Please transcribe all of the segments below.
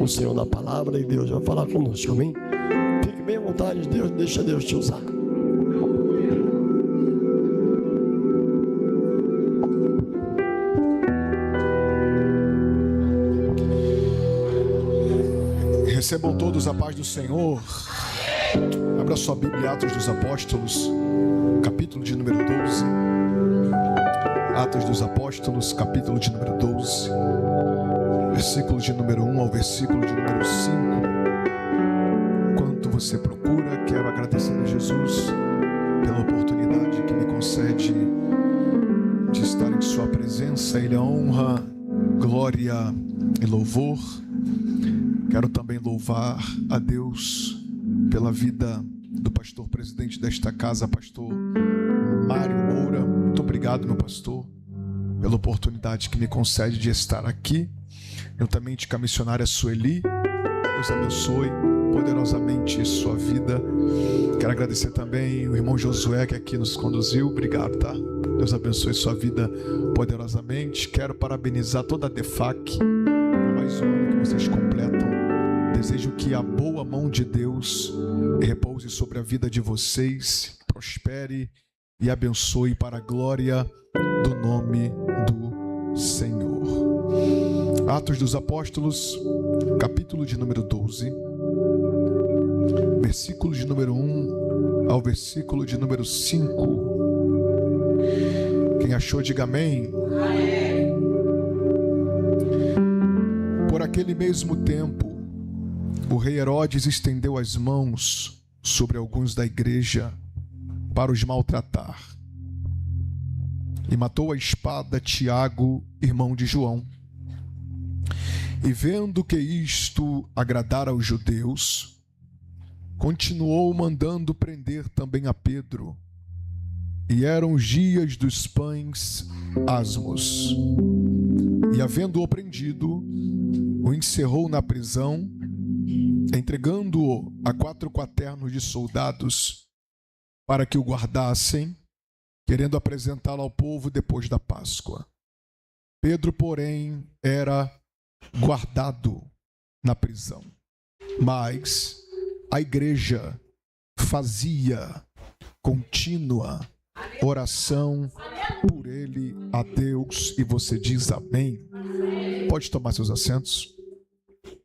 o Senhor na palavra e Deus vai falar conosco, amém? Fique bem à vontade de Deus, deixa Deus te usar. Recebam todos a paz do Senhor. Abra sua Bíblia, Atos dos Apóstolos, capítulo de número 12. Atos dos Apóstolos, capítulo de número 12, versículo de número 1 ao versículo de número 5. Enquanto você procura, quero agradecer a Jesus pela oportunidade que me concede de estar em sua presença. Ele é honra, glória e louvor. Quero também louvar a Deus pela vida do pastor presidente desta casa, pastor Mário Moura. Muito obrigado, meu pastor, pela oportunidade que me concede de estar aqui. Juntamente com a missionária Sueli. Deus abençoe poderosamente sua vida. Quero agradecer também o irmão Josué, que aqui nos conduziu. Obrigado, tá? Deus abençoe sua vida poderosamente. Quero parabenizar toda a DEFAC por mais um ano que vocês completam. Desejo que a boa mão de Deus repouse sobre a vida de vocês, prospere e abençoe para a glória do nome do Senhor. Atos dos Apóstolos, capítulo de número 12, versículo de número 1 ao versículo de número 5. Quem achou, diga amém. Por aquele mesmo tempo, o rei Herodes estendeu as mãos sobre alguns da igreja para os maltratar. E matou a espada Tiago, irmão de João. E vendo que isto agradara aos judeus, continuou mandando prender também a Pedro. E eram os dias dos pães asmos. E havendo-o prendido, o encerrou na prisão, entregando-o a 4 quaternos de soldados para que o guardassem, querendo apresentá-lo ao povo depois da Páscoa. Pedro, porém, era guardado na prisão. Mas a igreja fazia contínua oração por ele a Deus. E você diz amém. Pode tomar seus assentos.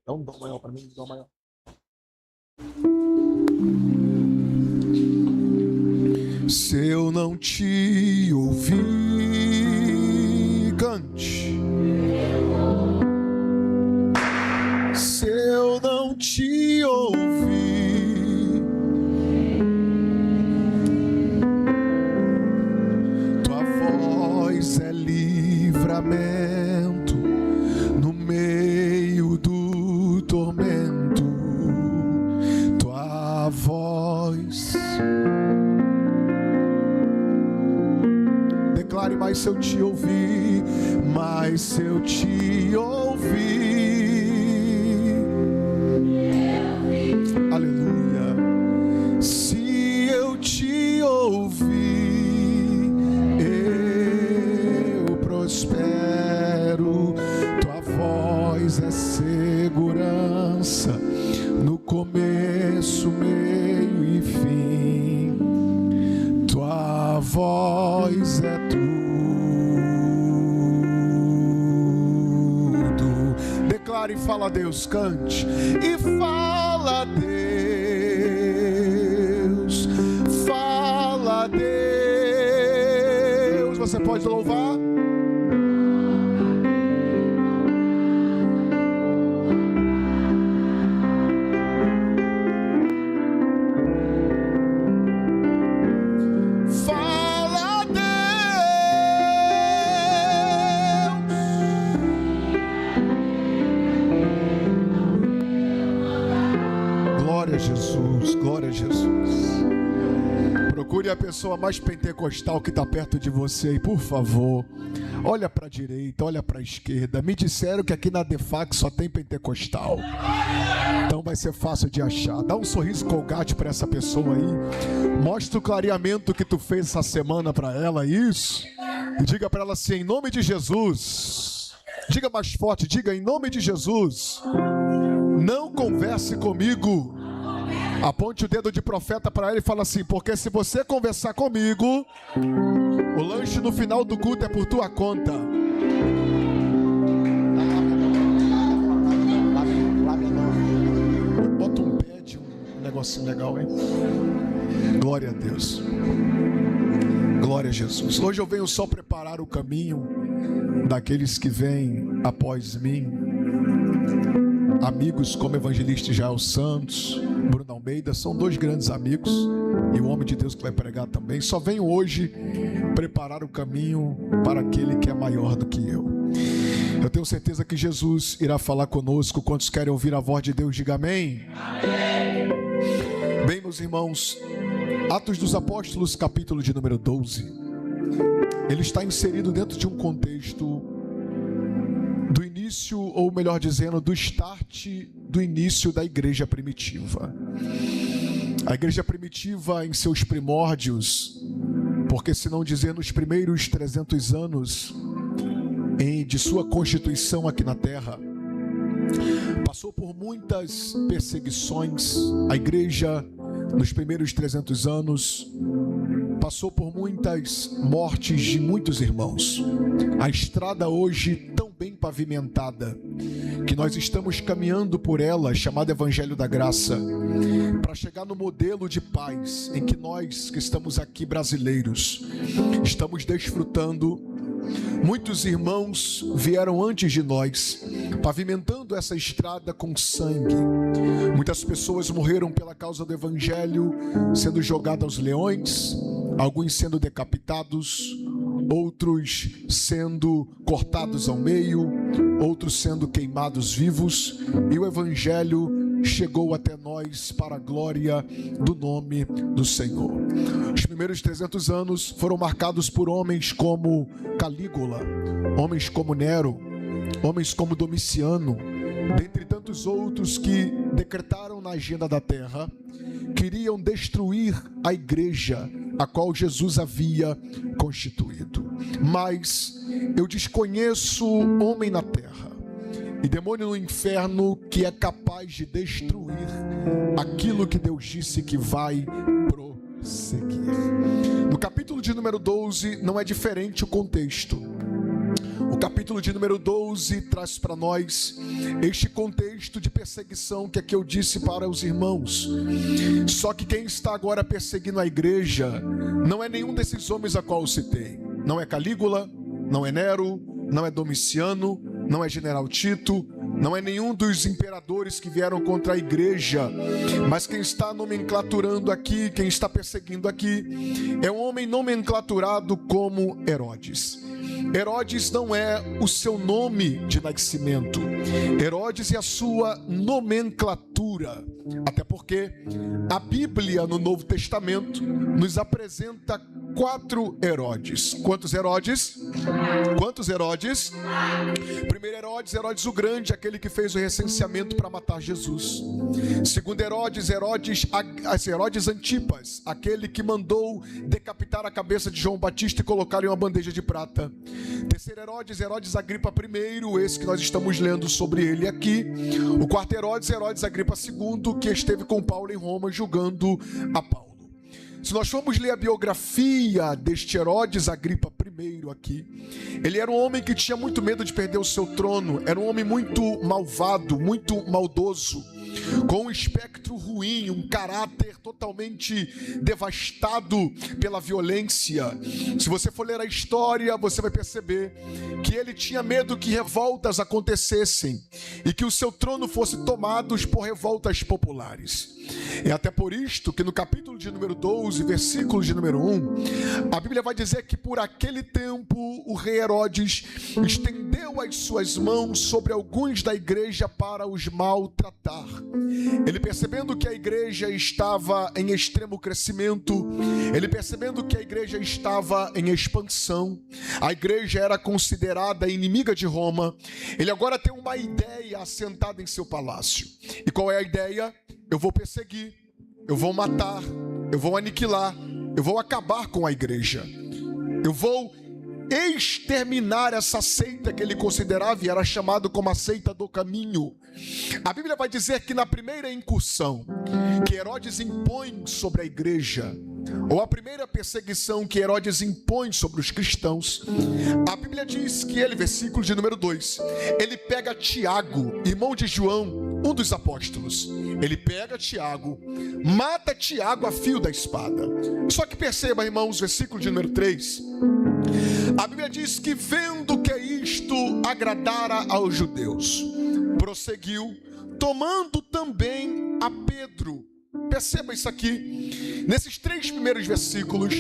Dá um dom maior para mim, dom maior. Se eu não te ouvir, cante. Se eu não te ouvir, tua voz é livramento no meio do tormento. Tua voz. Declare: mas se eu te ouvir, mas se eu te ouvir. Aleluia. Se eu te ouvir, eu prospero. Tua voz é segurança no começo, meio e fim. Tua voz é tudo. Declare e fala a Deus, cante e fala a Deus, fala a Deus. Você pode louvar? Glória a Jesus. Procure a pessoa mais pentecostal que está perto de você e, por favor, olha para a direita, olha para a esquerda. Me disseram que aqui na DEFAC só tem pentecostal, então vai ser fácil de achar. Dá um sorriso Colgate para essa pessoa aí. Mostra o clareamento que tu fez essa semana para ela, isso. E diga para ela assim, em nome de Jesus. Diga mais forte, diga em nome de Jesus. Não converse comigo. Aponte o dedo de profeta para ele e fala assim: porque se você conversar comigo, o lanche no final do culto é por tua conta. Bota um pad, um negocinho legal, hein? Glória a Deus. Glória a Jesus. Hoje eu venho só preparar o caminho daqueles que vêm após mim. Amigos como o evangelista Israel Santos, Bruno Almeida, são dois grandes amigos, e o homem de Deus que vai pregar também. Só venho hoje preparar o caminho para aquele que é maior do que eu. Eu tenho certeza que Jesus irá falar conosco. Quantos querem ouvir a voz de Deus, diga amém. Amém. Bem, meus irmãos, Atos dos Apóstolos, capítulo de número 12, ele está inserido dentro de um contexto do início, ou melhor dizendo, do start do início da igreja primitiva. A igreja primitiva em seus primórdios, porque se não dizer nos primeiros 300 anos de sua constituição aqui na terra, passou por muitas perseguições. A igreja nos primeiros 300 anos passou por muitas mortes de muitos irmãos. A estrada hoje tão bem pavimentada, que nós estamos caminhando por ela, chamada Evangelho da Graça, para chegar no modelo de paz em que nós que estamos aqui brasileiros estamos desfrutando. Muitos irmãos vieram antes de nós, pavimentando essa estrada com sangue. Muitas pessoas morreram pela causa do Evangelho, sendo jogadas aos leões, alguns sendo decapitados, outros sendo cortados ao meio, outros sendo queimados vivos, e o Evangelho chegou até nós para a glória do nome do Senhor. Os primeiros 300 anos foram marcados por homens como Calígula, homens como Nero, homens como Domiciano, dentre tantos outros que decretaram na agenda da terra, queriam destruir a igreja a qual Jesus havia constituído. Mas eu desconheço homem na terra e demônio no inferno que é capaz de destruir aquilo que Deus disse que vai prosseguir. No capítulo de número 12 não é diferente o contexto. O capítulo de número 12 traz para nós este contexto de perseguição que aqui eu disse para os irmãos. Só que quem está agora perseguindo a igreja não é nenhum desses homens a qual eu citei. Não é Calígula, não é Nero, não é Domiciano, não é General Tito, não é nenhum dos imperadores que vieram contra a igreja. Mas quem está nomenclaturando aqui, quem está perseguindo aqui, é um homem nomenclaturado como Herodes. Herodes não é o seu nome de nascimento. Herodes é a sua nomenclatura. Até porque a Bíblia no Novo Testamento nos apresenta 4 Herodes. Quantos Herodes? Quantos Herodes? Primeiro Herodes, Herodes o Grande, aquele que fez o recenseamento para matar Jesus. Segundo Herodes, Herodes Antipas, aquele que mandou decapitar a cabeça de João Batista e colocar em uma bandeja de prata. Terceiro Herodes, Herodes Agripa I, esse que nós estamos lendo sobre ele aqui. O quarto Herodes, Herodes Agripa II, que esteve com Paulo em Roma julgando a Paulo. Se nós formos ler a biografia deste Herodes Agripa I aqui, ele era um homem que tinha muito medo de perder o seu trono, era um homem muito malvado, muito maldoso, com um espectro ruim, um caráter totalmente devastado pela violência. Se você for ler a história, você vai perceber que ele tinha medo que revoltas acontecessem e que o seu trono fosse tomado por revoltas populares. É até por isto que no capítulo de número 12, versículo de número 1, a Bíblia vai dizer que por aquele tempo o rei Herodes estendeu as suas mãos sobre alguns da igreja para os maltratar. Ele percebendo que a igreja estava em extremo crescimento, ele percebendo que a igreja estava em expansão, a igreja era considerada inimiga de Roma, ele agora tem uma ideia assentada em seu palácio. E qual é a ideia? Eu vou perseguir, eu vou matar, eu vou aniquilar, eu vou acabar com a igreja. Eu vou exterminar essa seita que ele considerava e era chamado como a seita do caminho. A Bíblia vai dizer que na primeira incursão que Herodes impõe sobre a igreja, ou a primeira perseguição que Herodes impõe sobre os cristãos, a Bíblia diz que ele, versículo de número 2, ele pega Tiago, irmão de João, um dos apóstolos. Ele pega Tiago, mata Tiago a fio da espada. Só que perceba, irmãos, versículo de número 3, a Bíblia diz que vendo que isto agradara aos judeus, prosseguiu, tomando também a Pedro. Perceba isso aqui. Nesses 3 primeiros versículos,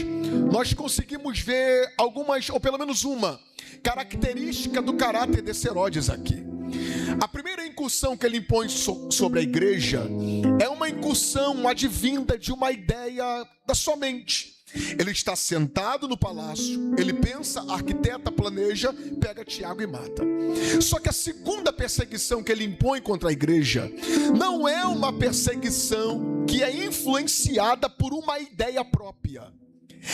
nós conseguimos ver algumas, ou pelo menos uma, característica do caráter desse Herodes aqui. A primeira incursão que ele impõe sobre a igreja é uma incursão advinda de uma ideia da sua mente. Ele está sentado no palácio, ele pensa, arquiteta, planeja, pega Tiago e mata. Só que a segunda perseguição que ele impõe contra a igreja não é uma perseguição que é influenciada por uma ideia própria.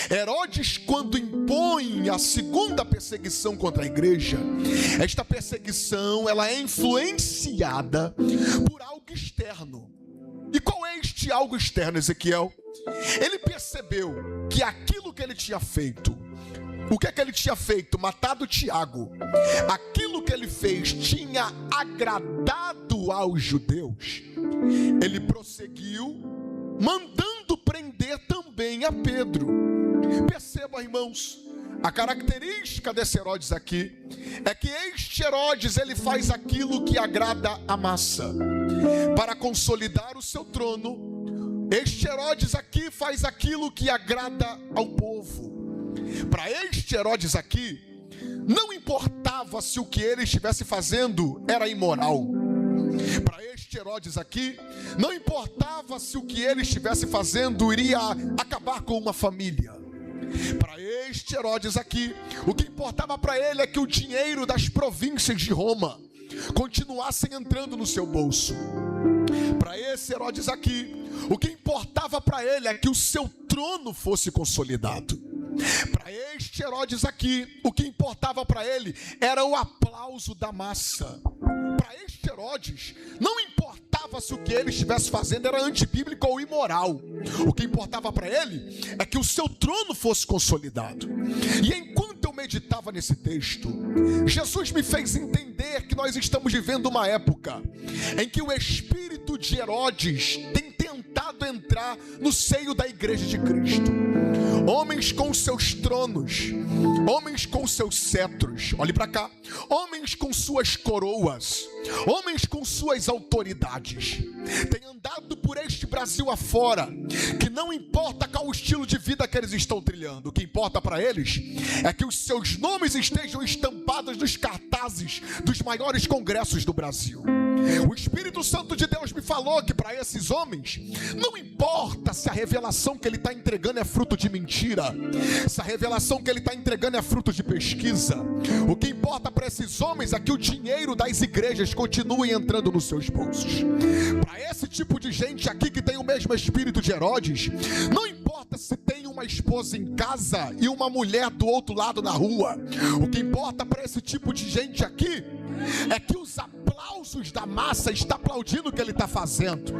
Herodes, quando impõe a segunda perseguição contra a igreja, esta perseguição ela é influenciada por algo externo. E qual é este algo externo, Ezequiel? Ele percebeu que aquilo que ele tinha feito, o que é que ele tinha feito? Matado Tiago. Aquilo que ele fez tinha agradado aos judeus. Ele prosseguiu, mandando prender também a Pedro. Perceba, irmãos, a característica desse Herodes aqui é que este Herodes, ele faz aquilo que agrada a massa. Para consolidar o seu trono, este Herodes aqui faz aquilo que agrada ao povo. Para este Herodes aqui, não importava se o que ele estivesse fazendo era imoral. Para este Herodes aqui, não importava se o que ele estivesse fazendo iria acabar com uma família. Para este Herodes aqui, o que importava para ele é que o dinheiro das províncias de Roma continuassem entrando no seu bolso. Para esse Herodes aqui, o que importava para ele é que o seu trono fosse consolidado. Para este Herodes aqui, o que importava para ele era o aplauso da massa. Para este Herodes, não importava se o que ele estivesse fazendo era antibíblico ou imoral. O que importava para ele é que o seu trono fosse consolidado. E enquanto eu meditava nesse texto, Jesus me fez entender que nós estamos vivendo uma época em que o espírito de Herodes tem tentado entrar no seio da igreja de Cristo. Homens com seus tronos, homens com seus cetros, olhe para cá, homens com suas coroas, homens com suas autoridades, têm andado por este Brasil afora, que não importa qual o estilo de vida que eles estão trilhando, o que importa para eles é que os seus nomes estejam estampados nos cartazes dos maiores congressos do Brasil. O Espírito Santo de Deus me falou que para esses homens não importa se a revelação que ele está entregando é fruto de mentira, se a revelação que ele está entregando é fruto de pesquisa. O que importa para esses homens é que o dinheiro das igrejas continue entrando nos seus bolsos. Para esse tipo de gente aqui que tem o mesmo espírito de Herodes, não importa se tem uma esposa em casa e uma mulher do outro lado na rua. O que importa para esse tipo de gente aqui é que os aplausos da massa estão aplaudindo o que ele está fazendo.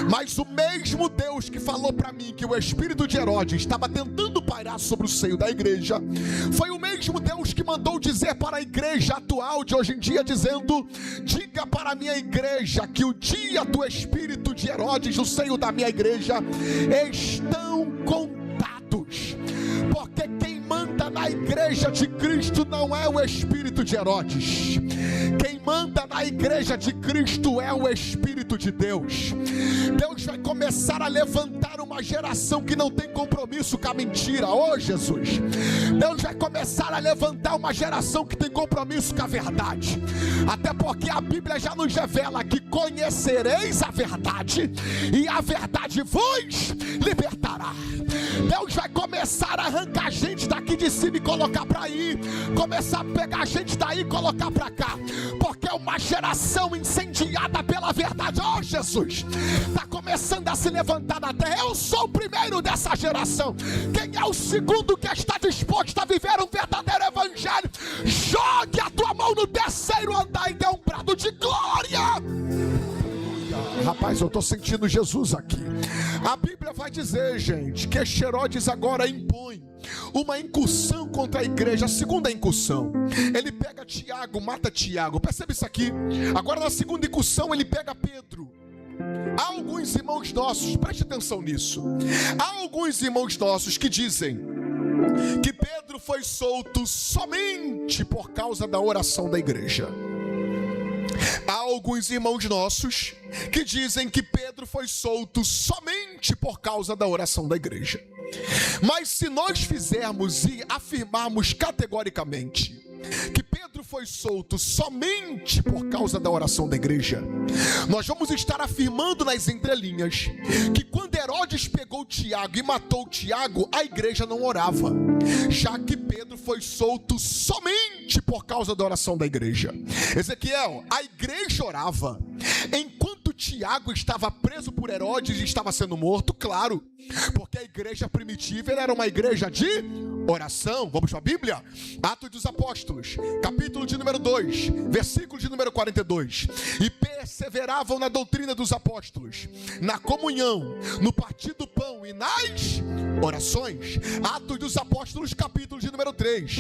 Mas o mesmo Deus que falou para mim que o espírito de Herodes estava tentando pairar sobre o seio da igreja, foi o mesmo Deus que mandou dizer para a igreja atual de hoje em dia, dizendo: diga para a minha igreja que o dia do espírito de Herodes no seio da minha igreja estão contados. Porque quem manda na igreja de Cristo não é o espírito de Herodes. Quem manda na igreja de Cristo é o Espírito de Deus. Deus vai começar a levantar uma geração que não tem compromisso com a mentira. Ô Jesus, Deus vai começar a levantar uma geração que tem compromisso com a verdade. Até porque a Bíblia já nos revela que conhecereis a verdade e a verdade vos libertará. Deus vai começar a arrancar a gente daqui de cima e colocar para aí, começar a pegar a gente daí e colocar para cá, porque é uma geração incendiada pela verdade. Oh Jesus, está começando a se levantar na terra. Eu sou o primeiro dessa geração. Quem é o segundo que está disposto a viver um verdadeiro evangelho? evangelho, jogue a tua mão no terceiro andar e dê um brado de glória. Rapaz, eu estou sentindo Jesus aqui. A Bíblia vai dizer, gente, que este Herodes agora impõe uma incursão contra a igreja. A segunda incursão, ele pega Tiago, mata Tiago. Percebe isso aqui? Agora na segunda incursão ele pega Pedro. Há alguns irmãos nossos, preste atenção nisso, há alguns irmãos nossos que dizem que Pedro foi solto somente por causa da oração da igreja. Há alguns irmãos nossos que dizem que Pedro foi solto somente por causa da oração da igreja. Mas se nós fizermos e afirmarmos categoricamente que Pedro foi solto somente por causa da oração da igreja, nós vamos estar afirmando nas entrelinhas que quando Herodes pegou Tiago e matou Tiago, a igreja não orava, já que Pedro foi solto somente por causa da oração da igreja. Ezequiel, a igreja orava enquanto Tiago estava preso por Herodes e estava sendo morto, claro, porque a igreja primitiva era uma igreja de oração. Vamos para a Bíblia? Atos dos Apóstolos, capítulo de número 2, versículo de número 42. E perseveravam na doutrina dos apóstolos, na comunhão, no partir do pão e nas orações. Atos dos Apóstolos, capítulo de número 3.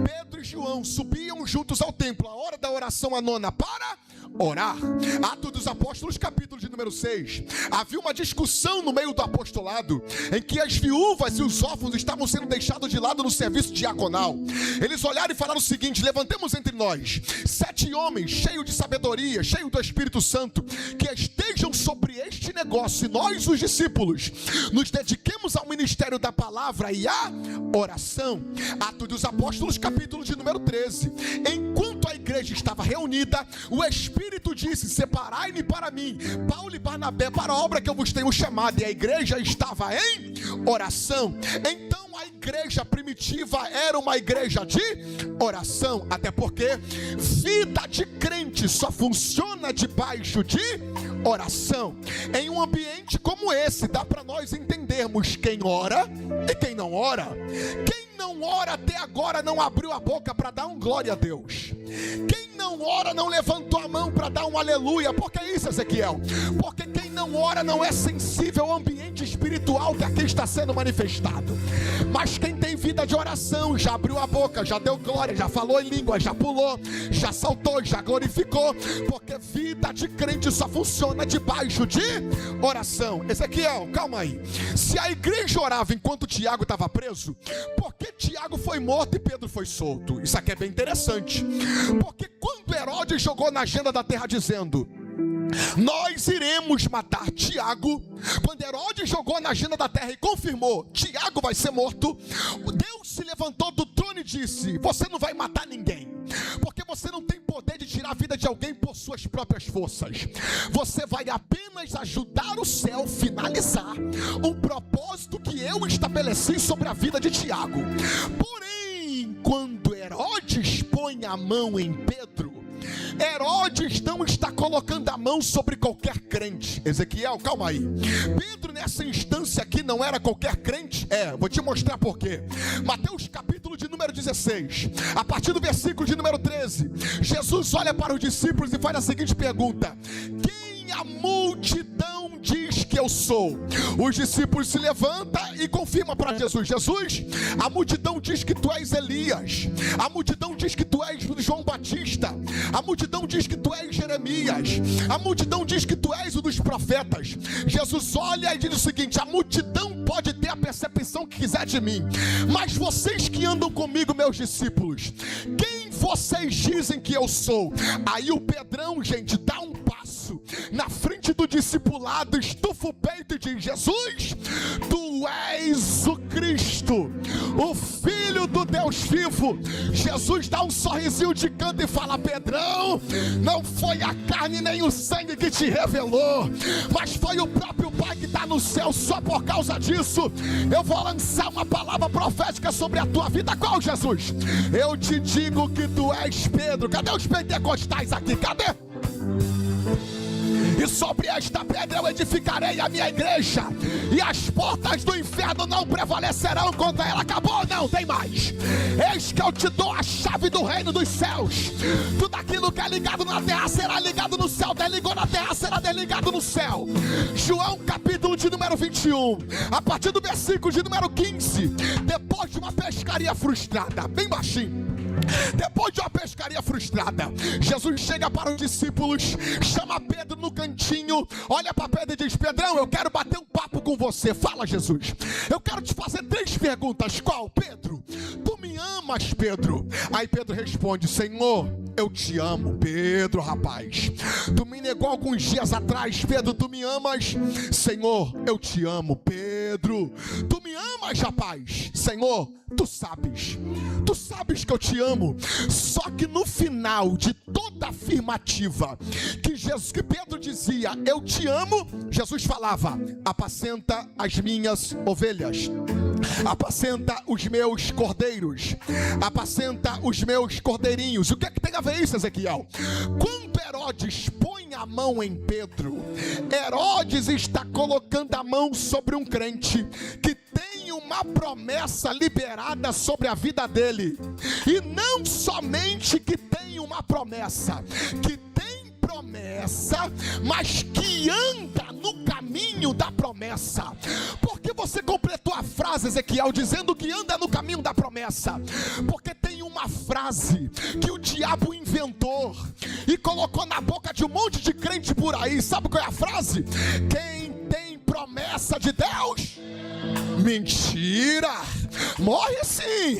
Pedro e João subiam juntos ao templo, a hora da oração a nona, para orar. Atos dos Apóstolos, capítulo de número 6. Havia uma discussão no meio do apostolado, em que as viúvas e os órfãos estavam sendo deixados de lado no serviço diaconal. Eles olharam e falaram o seguinte: levantemos entre nós 7 homens cheios de sabedoria, cheios do Espírito Santo, que estejam sobre este negócio, e nós, os discípulos, nos dediquemos ao ministério da palavra e à oração. Atos dos Apóstolos, capítulo de número 13. Enquanto a igreja estava reunida, o Espírito disse: separai-me para mim Paulo e Barnabé para a obra que eu vos tenho chamado. E a igreja estava em oração. Então a igreja primitiva era uma igreja de oração, até porque vida de crente só funciona debaixo de oração. Em um ambiente como esse, dá para nós entendermos quem ora e quem não ora. Quem não ora até agora não abriu a boca para dar um glória a Deus. Quem não ora não levantou a mão para dar um aleluia. Por que isso, Ezequiel? Porque quem não ora não é sensível ao ambiente espiritual que aqui está sendo manifestado. Mas quem tem vida de oração já abriu a boca, já deu glória, já falou em língua, já pulou, já saltou, já glorificou. Porque vida de crente só funciona debaixo de oração. Ezequiel, calma aí. Se a igreja orava enquanto Tiago estava preso, por que Tiago foi morto e Pedro foi solto? Isso aqui é bem interessante. Porque quando Herodes jogou na agenda da terra dizendo: nós iremos matar Tiago, quando Herodes jogou na agenda da terra e confirmou: Tiago vai ser morto, Deus se levantou do trono e disse: você não vai matar ninguém, porque você não tem poder de tirar a vida de alguém por suas próprias forças. Você vai apenas ajudar o céu a finalizar um propósito que eu estabeleci sobre a vida de Tiago. Porém, quando Herodes põe a mão em Pedro, Herodes não está colocando a mão sobre qualquer crente. Ezequiel, calma aí. Pedro nessa instância aqui não era qualquer crente? Vou te mostrar por quê. Mateus capítulo de número 16, a partir do versículo de número 13, Jesus olha para os discípulos e faz a seguinte pergunta: quem a multidão diz que eu sou? Os discípulos se levantam e confirmam para Jesus: Jesus, a multidão diz que tu és Elias, a multidão diz que tu és João Batista, a multidão diz que tu és Jeremias, a multidão diz que tu és o dos profetas. Jesus olha e diz o seguinte: a multidão pode ter a percepção que quiser de mim, mas vocês que andam comigo, meus discípulos, quem vocês dizem que eu sou? Aí o Pedrão, gente, dá um passo na frente do discipulado, estufa o peito e diz: Jesus, tu és o Cristo, o Filho do Deus vivo. Jesus dá um sorrisinho de canto e fala: Pedrão, não foi a carne nem o sangue que te revelou, mas foi o próprio Pai que está no céu. Só por causa disso eu vou lançar uma palavra profética sobre a tua vida. Qual, Jesus? Eu te digo que tu és Pedro. Cadê os pentecostais aqui? Cadê? e sobre esta pedra eu edificarei a minha igreja, e as portas do inferno não prevalecerão contra ela. Acabou? Não, tem mais. Eis que eu te dou a chave do reino dos céus. Tudo aquilo que é ligado na terra será ligado no céu, desligou na terra será desligado no céu. João capítulo de número 21, a partir do versículo de número 15. Depois de uma pescaria frustrada, bem baixinho, depois de uma pescaria frustrada, Jesus chega para os discípulos, chama Pedro no cantinho, olha para Pedro e diz: Pedrão, eu quero bater um papo com você. Fala, Jesus, eu quero te fazer 3 perguntas. Qual, Pedro? Tu me amas, Pedro? Aí Pedro responde: Senhor, eu te amo. Pedro, rapaz, tu me negou alguns dias atrás. Pedro, tu me amas? Senhor, eu te amo. Pedro, tu me amas, rapaz? Senhor, tu sabes que eu te amo. Só que no final de toda afirmativa que Pedro dizia, eu te amo, Jesus falava: apacenta as minhas ovelhas, apacenta os meus cordeiros, apacenta os meus cordeirinhos. O que é que tem a ver isso, Ezequiel? Quando Herodes põe a mão em Pedro, Herodes está colocando a mão sobre um crente que tem uma promessa liberada sobre a vida dele. E não somente que tem uma promessa, que tem promessa, mas que anda no caminho da promessa. Porque você completou a frase, Ezequiel, dizendo que anda no caminho da promessa? Porque tem uma frase que o diabo inventou e colocou na boca de um monte de crente por aí. Sabe qual é a frase? Quem tem promessa de Deus, mentira, morre sim.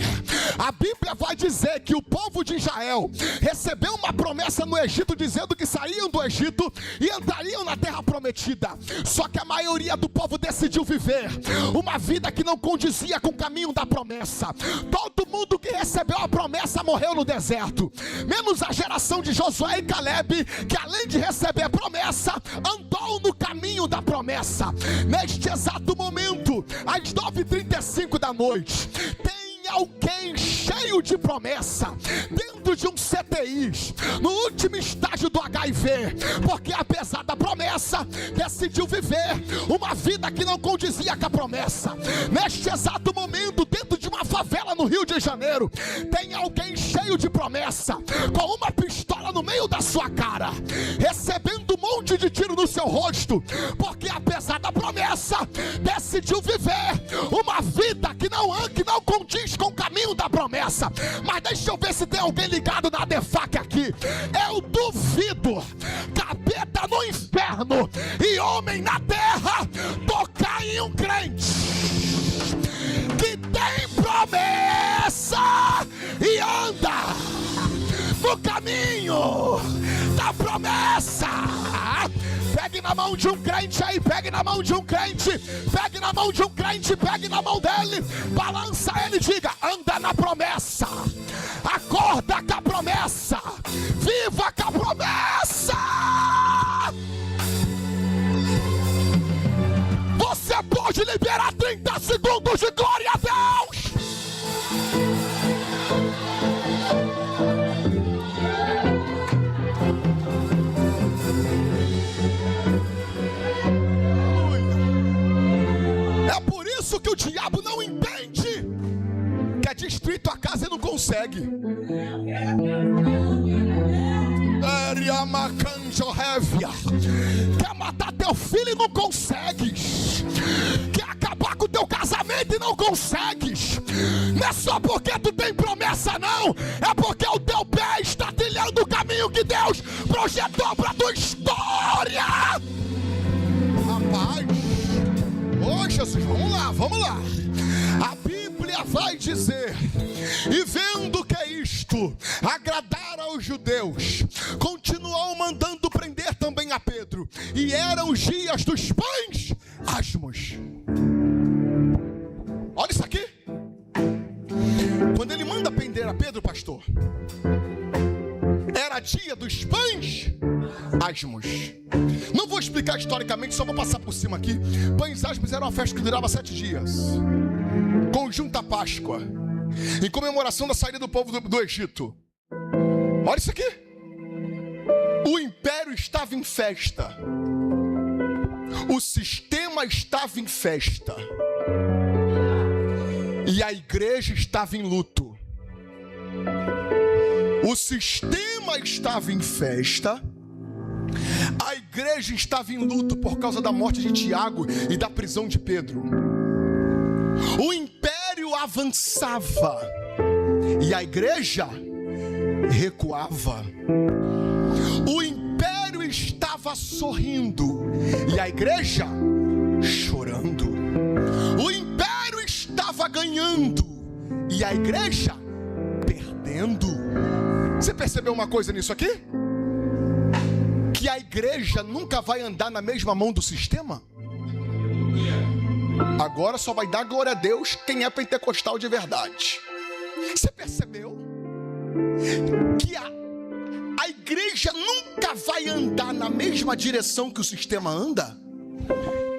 A Bíblia vai dizer que o povo de Israel recebeu uma promessa no Egito, dizendo que saíam do Egito e entrariam na terra prometida. Só que a maioria do povo decidiu viver uma vida que não condizia com o caminho da promessa. Todo mundo que recebeu a promessa morreu no deserto, menos a geração de Josué e Caleb, que além de receber a promessa, andou no caminho da promessa. Neste exato momento, às 9h35 da noite, tem alguém cheio de promessa dentro de um CTI, no último estágio do HIV, porque apesar da promessa, decidiu viver uma vida que não condizia com a promessa. Neste exato momento, dentro de uma favela no Rio de Janeiro, tem alguém cheio de promessa, com uma pistola no meio da sua cara, recebendo um monte de tiro no seu rosto, porque apesar da promessa, decidiu viver uma vida que não condiz com o caminho da promessa. Mas deixa eu ver se tem alguém ligado na DEFAC aqui. Eu duvido capeta no inferno e homem na terra tocar em um crente que tem promessa e anda no caminho da promessa. Pegue na mão de um crente aí, pegue na mão de um crente, pegue na mão de um crente, pegue na mão dele, balança ele e diga: anda na promessa, acorda com a promessa, viva com a promessa. Você pode liberar 30 segundos de glória a Deus. É por isso que o diabo não entende que é destruir tua casa e não consegue. Quer matar teu filho e não consegues. Quer acabar com teu casamento e não consegues. Não é só porque tu tem promessa, não. É porque o teu pé está trilhando o caminho que Deus projetou para tua história. Rapaz, ô Jesus, vamos lá. A Bíblia vai dizer: e vendo que isto agradara aos judeus, continuou mandando prender também a Pedro. E eram os dias dos pães asmos. Olha isso aqui. Quando ele manda prender a Pedro, pastor, era dia dos pães asmos. Não vou explicar historicamente, só vou passar por cima aqui. Pães asmos era uma festa que durava 7 dias, conjunta Páscoa, em comemoração da saída do povo do Egito. Olha isso aqui. O império estava em festa. O sistema estava em festa. E a igreja estava em luto. O sistema estava em festa. A igreja estava em luto por causa da morte de Tiago e da prisão de Pedro. O império avançava e a igreja recuava. O império estava sorrindo e a igreja chorando. O império estava ganhando e a igreja perdendo. Você percebeu uma coisa nisso aqui? Que a igreja nunca vai andar na mesma mão do sistema? Agora só vai dar glória a Deus quem é pentecostal de verdade. Você percebeu? Que a igreja nunca vai andar na mesma direção que o sistema anda?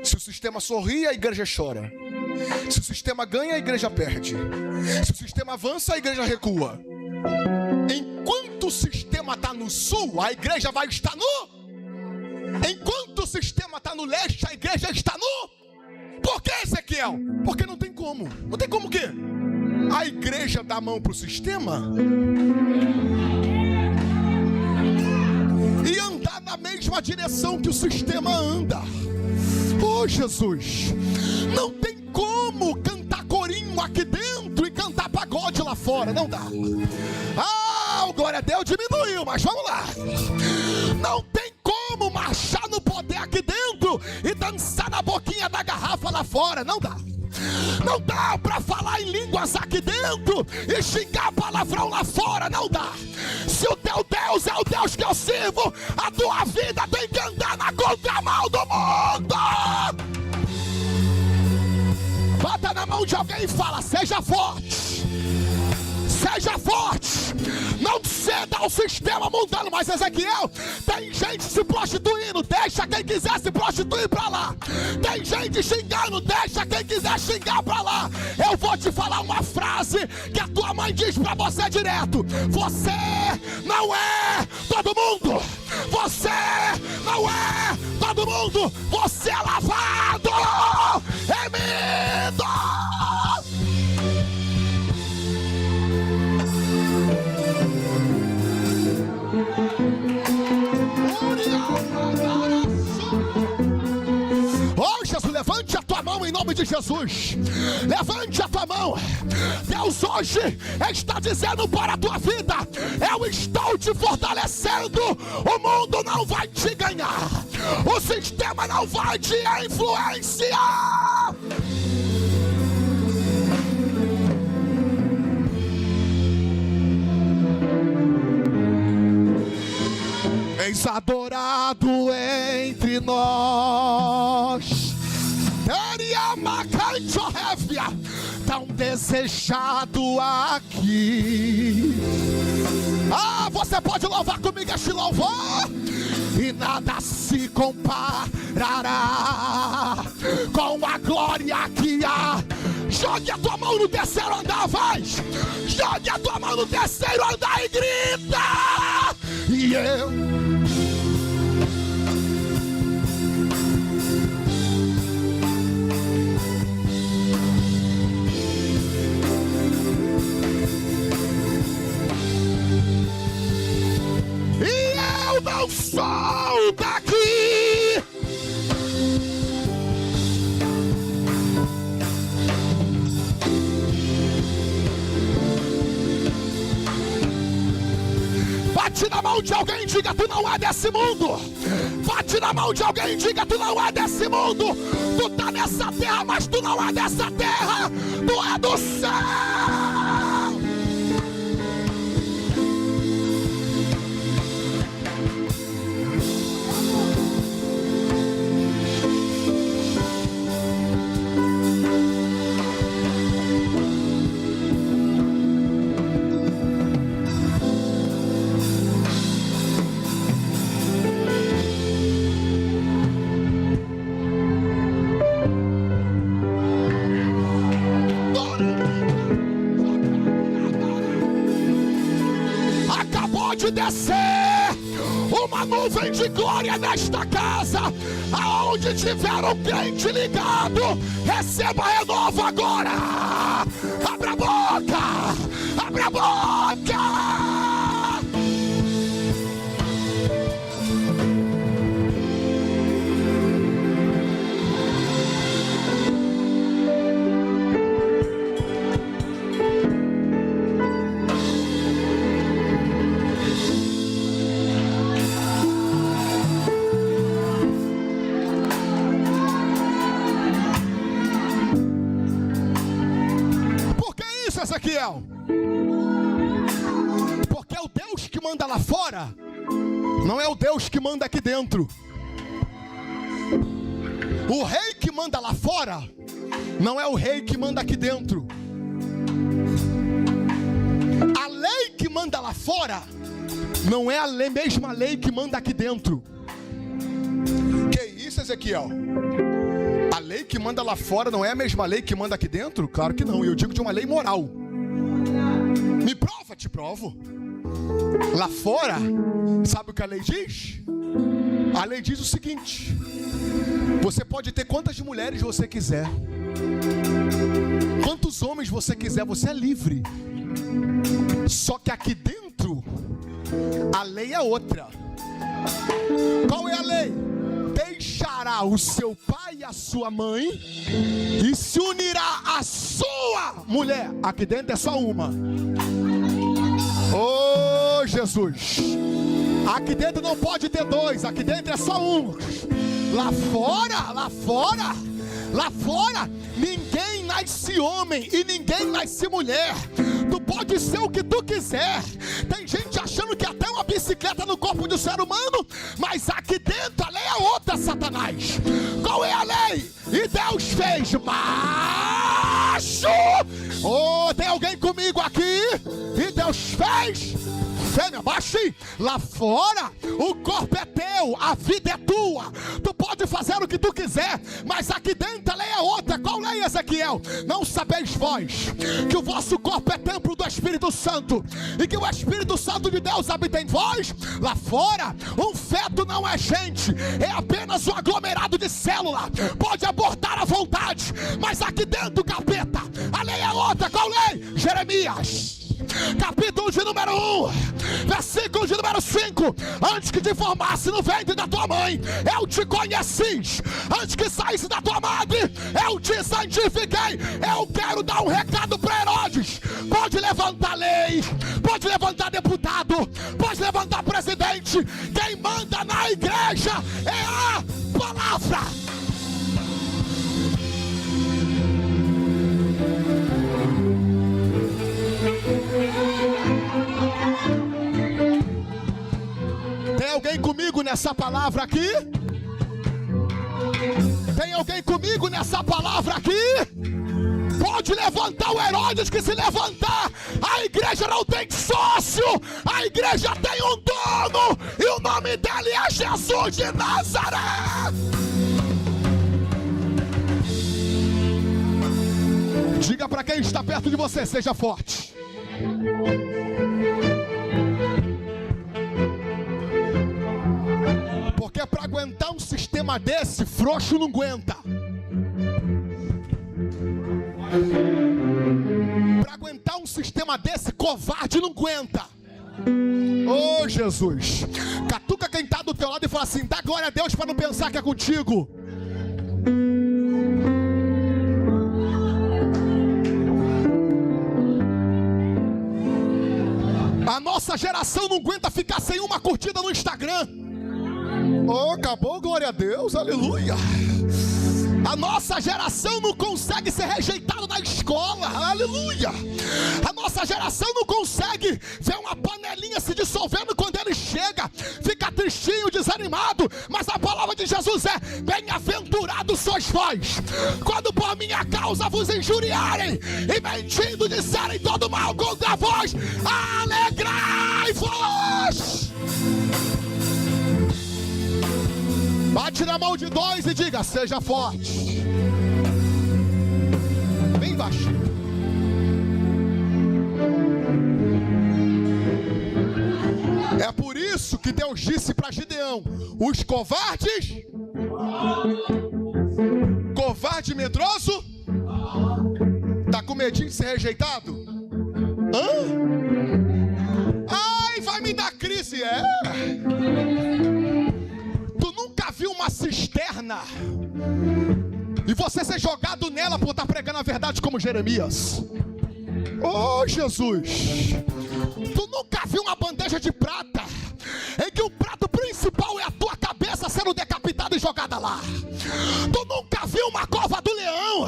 Se o sistema sorri, a igreja chora. Se o sistema ganha, a igreja perde. Se o sistema avança, a igreja recua. Enquanto o sistema está no sul, a igreja vai estar no... Enquanto o sistema está no leste, a igreja está no... Por que, Ezequiel? Porque não tem como. Não tem como o quê? A igreja dá a mão para o sistema e andar na mesma direção que o sistema anda. Oh, Jesus! Não tem como cantar corinho aqui dentro e cantar pagode lá fora. Não dá. Ah, o glória a Deus diminuiu, mas vamos lá. Não tem como marchar no poder aqui dentro e dançar na boquinha da garrafa lá fora. Não dá. Não dá para falar em línguas aqui dentro e xingar palavrão lá fora. Não dá. Se o teu Deus é o Deus que eu sirvo, a tua vida tem que andar na contramão do mundo. Bata na mão de alguém e fala: seja forte. Seja forte. Não ceda ao sistema mundano. Mas Ezequiel, tem gente se prostituindo, deixa quem quiser se prostituir pra lá. Tem gente xingando, deixa quem quiser xingar pra lá. Eu vou te falar uma frase que a tua mãe diz pra você direto: você não é todo mundo. Você não é todo mundo. Você é lavado, remido. Oh, Jesus, levante a tua mão em nome de Jesus. Levante a tua mão. Deus hoje está dizendo para a tua vida: eu estou te fortalecendo. O mundo não vai te ganhar. O sistema não vai te influenciar. És adorado entre nós, tão desejado aqui. Ah, você pode louvar comigo este louvor, e nada se comparará com a glória que há. Jogue a tua mão no terceiro andar, vai! Jogue a tua mão no terceiro andar e grita! E eu... não sou daqui. Bate na mão de alguém e diga: tu não é desse mundo. Bate na mão de alguém e diga: tu não é desse mundo. Tu tá nessa terra, mas tu não é dessa terra. Tu é do céu. De descer uma nuvem de glória nesta casa. Aonde tiver um crente ligado, receba renovo agora. Abra a boca, abra a boca. Ezequiel, porque o Deus que manda lá fora não é o Deus que manda aqui dentro. O rei que manda lá fora não é o rei que manda aqui dentro. A lei que manda lá fora não é a mesma lei que manda aqui dentro. Que isso, Ezequiel? A lei que manda lá fora não é a mesma lei que manda aqui dentro? Claro que não, eu digo de uma lei moral. Me prova, te provo. Lá fora, sabe o que a lei diz? A lei diz o seguinte: você pode ter quantas mulheres você quiser, quantos homens você quiser, você é livre. Só que aqui dentro, a lei é outra. Qual é a lei? Deixará o seu pai e a sua mãe e se unirá à sua mulher. Aqui dentro é só uma. Oh, Jesus. Aqui dentro não pode ter dois, aqui dentro é só um. Lá fora, ninguém nasce homem e ninguém nasce mulher. Tu pode ser o que tu quiser. Tem gente achando que até uma bicicleta no corpo do ser humano, mas aqui dentro a lei é outra, Satanás. Qual é a lei? E Deus fez macho. Oh, tem alguém comigo aqui? E Deus fez fêmea, baixinho. Lá fora, o corpo é teu, a vida é tua. Tu pode fazer o que tu quiser, mas aqui dentro a lei é outra. Qual lei, Ezequiel? Não sabeis vós que o vosso corpo é templo do Espírito Santo e que o Espírito Santo de Deus habita em vós? Lá fora, um feto não é gente, é apenas um aglomerado de célula. Pode abortar à vontade, mas aqui dentro, capeta, a lei é outra. Qual lei? Jeremias capítulo de número 1, versículo de número 5. Antes que te formasse no ventre da tua mãe, eu te conheci. Antes que saísse da tua madre, eu te santifiquei. Eu quero dar um recado para Herodes. Pode levantar lei, pode levantar deputado, pode levantar presidente. Quem manda na igreja é a palavra. Tem alguém comigo nessa palavra aqui? Tem alguém comigo nessa palavra aqui? Pode levantar o Herodes, que se levantar, a igreja não tem sócio, a igreja tem um dono, e o nome dele é Jesus de Nazaré. Diga para quem está perto de você, seja forte. Porque para aguentar um sistema desse, frouxo não aguenta. Para aguentar um sistema desse, covarde não aguenta. Oh, Jesus. Catuca quem está do teu lado e fala assim: dá glória a Deus para não pensar que é contigo. A nossa geração não aguenta ficar sem uma curtida no Instagram. Oh, acabou, glória a Deus, aleluia. A nossa geração não consegue ser rejeitada na escola, aleluia. A nossa geração não consegue ver uma panelinha se dissolvendo quando ele chega, fica tristinho, desanimado. Mas a palavra de Jesus é: bem-aventurados sois vós, quando por minha causa vos injuriarem e mentindo disserem todo mal contra vós, alegrai-vos. Bate na mão de dois e diga: seja forte. Bem baixinho. É por isso que Deus disse para Gideão: os covardes, covarde e medroso, tá com medinho de ser rejeitado? Ai, vai me dar crise, Tu nunca viu uma cisterna e você ser jogado nela por estar pregando a verdade como Jeremias? Oh, Jesus! Tu nunca viu uma bandeja de prata em que o prato principal é a tua cabeça sendo decapitada e jogada lá? Tu nunca viu uma cova do leão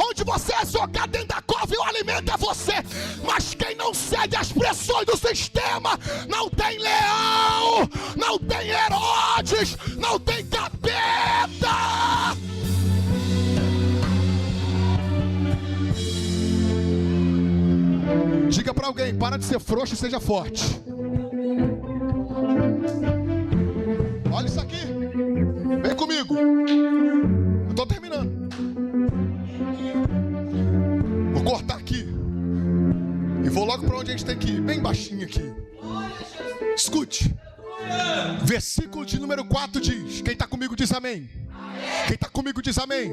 onde você é jogado dentro da cova e o alimento é você? Mas quem não cede às pressões do sistema não tem leão, não tem Herodes, não tem capeta. Diga para alguém: para de ser frouxo e seja forte. Olha isso aqui. Vem comigo. Eu estou terminando. Vou cortar aqui e vou logo para onde a gente tem que ir. Bem baixinho aqui. Escute. Versículo de número 4 diz: quem está comigo diz amém. Quem está comigo diz amém.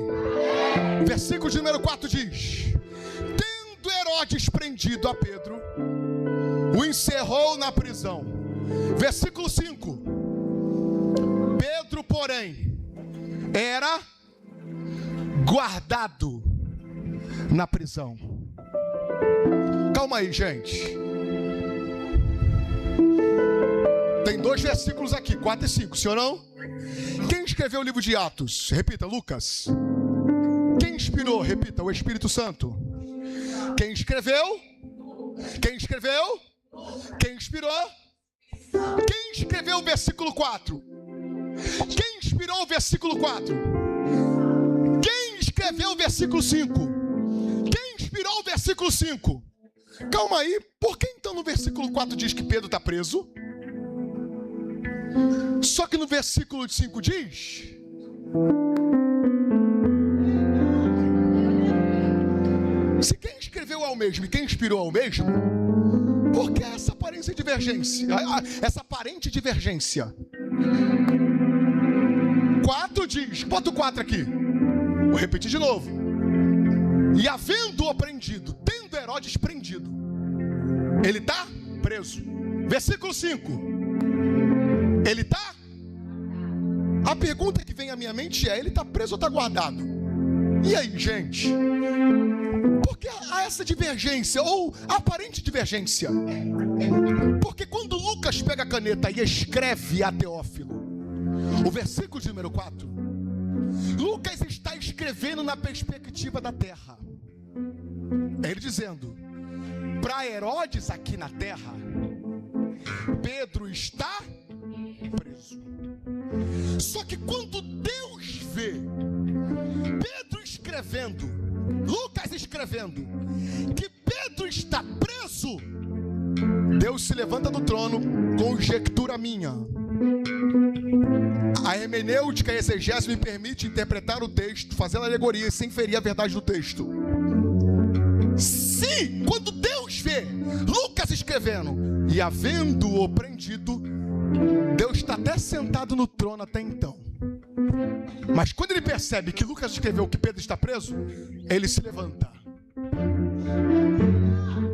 Versículo de número 4 diz: tendo Herodes prendido a Pedro, o encerrou na prisão. Versículo 5: Pedro, porém, era guardado na prisão. Calma aí, gente. Tem 2 versículos aqui, 4 e 5, sim ou não? Quem escreveu o livro de Atos? Repita: Lucas. Quem inspirou? Repita: o Espírito Santo. Quem escreveu? Quem escreveu? Quem inspirou? Quem escreveu o versículo 4? Quem inspirou o versículo 4? Quem escreveu o versículo 5? Quem inspirou o versículo 5? Calma aí, por que então no versículo 4 diz que Pedro está preso? Só que no versículo 5 diz: se quem escreveu é o mesmo e quem inspirou é o mesmo, por que essa aparência de divergência? Essa aparente divergência. 4 diz, bota o 4 aqui. Vou repetir de novo. E havendo-o prendido, tendo Herodes prendido, ele está preso. Versículo 5. Ele está? A pergunta que vem à minha mente é: ele está preso ou está guardado? E aí, gente? Por que há essa divergência, ou aparente divergência? Porque quando Lucas pega a caneta e escreve a Teófilo o versículo de número 4, Lucas está escrevendo na perspectiva da terra. É ele dizendo: para Herodes aqui na terra, Pedro está preso. Só que quando Deus vê Pedro escrevendo, Lucas escrevendo, que Pedro está preso, Deus se levanta do trono, conjectura minha. A hermenêutica e a exegese me permite interpretar o texto, fazer a alegoria sem ferir a verdade do texto. Se, quando Deus vê Lucas escrevendo, e havendo-o prendido, Deus está até sentado no trono até então. Mas quando ele percebe que Lucas escreveu que Pedro está preso, ele se levanta,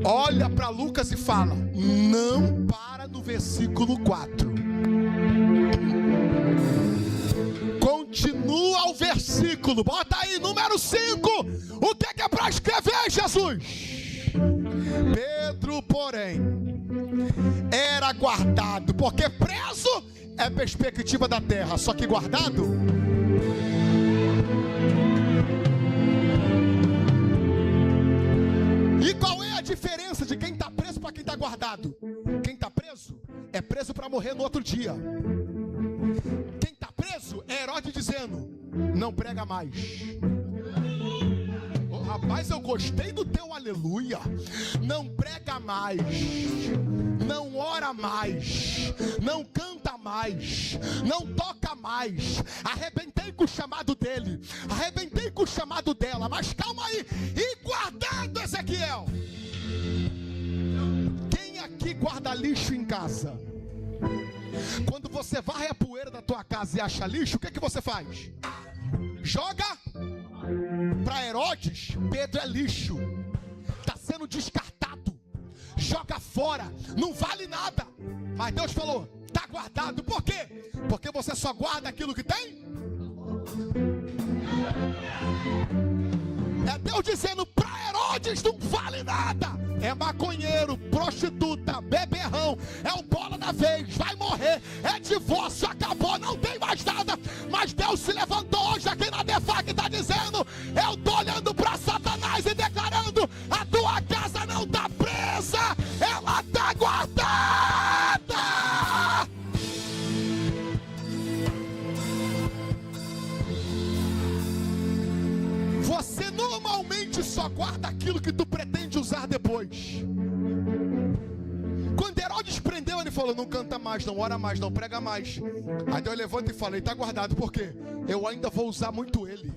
olha para Lucas e fala: não para no versículo 4. Continua o versículo, bota aí, número 5. O que é para escrever, Jesus? Pedro, porém, era guardado, porque preso é perspectiva da terra, só que guardado. E qual é a diferença de quem está preso para quem está guardado? Quem está preso é preso para morrer no outro dia. Quem está preso é Herodes dizendo: não prega mais. Oh, rapaz, eu gostei do teu aleluia. Não prega mais, não ora mais, não canta mais, não toca mais. Arrebentei com o chamado dele, arrebentei com o chamado dela. Mas calma aí, e guardado, Ezequiel? Quem aqui guarda lixo em casa? você varre a poeira da tua casa e acha lixo, o que você faz? Joga. Para Herodes, Pedro é lixo, está sendo descartado, joga fora, não vale nada. Mas Deus falou, está guardado. Por quê? Porque você só guarda aquilo que tem. É Deus dizendo para Herodes, não vale nada. É maconheiro, prostituta, beberrão, é o bola da vez, vai morrer, é divórcio, acabou, não tem mais nada. Mas Deus se levantou hoje aqui na DEFAC e está dizendo, eu estou olhando para Satanás e declarando, a tua casa não está presa, ela está guardada. Você normalmente só guarda aquilo que tu pretende usar depois. Quando Herodes prendeu, ele falou, não canta mais, não ora mais, não prega mais. Aí Deus levanta e fala, ele está guardado, por quê? Eu ainda vou usar muito ele.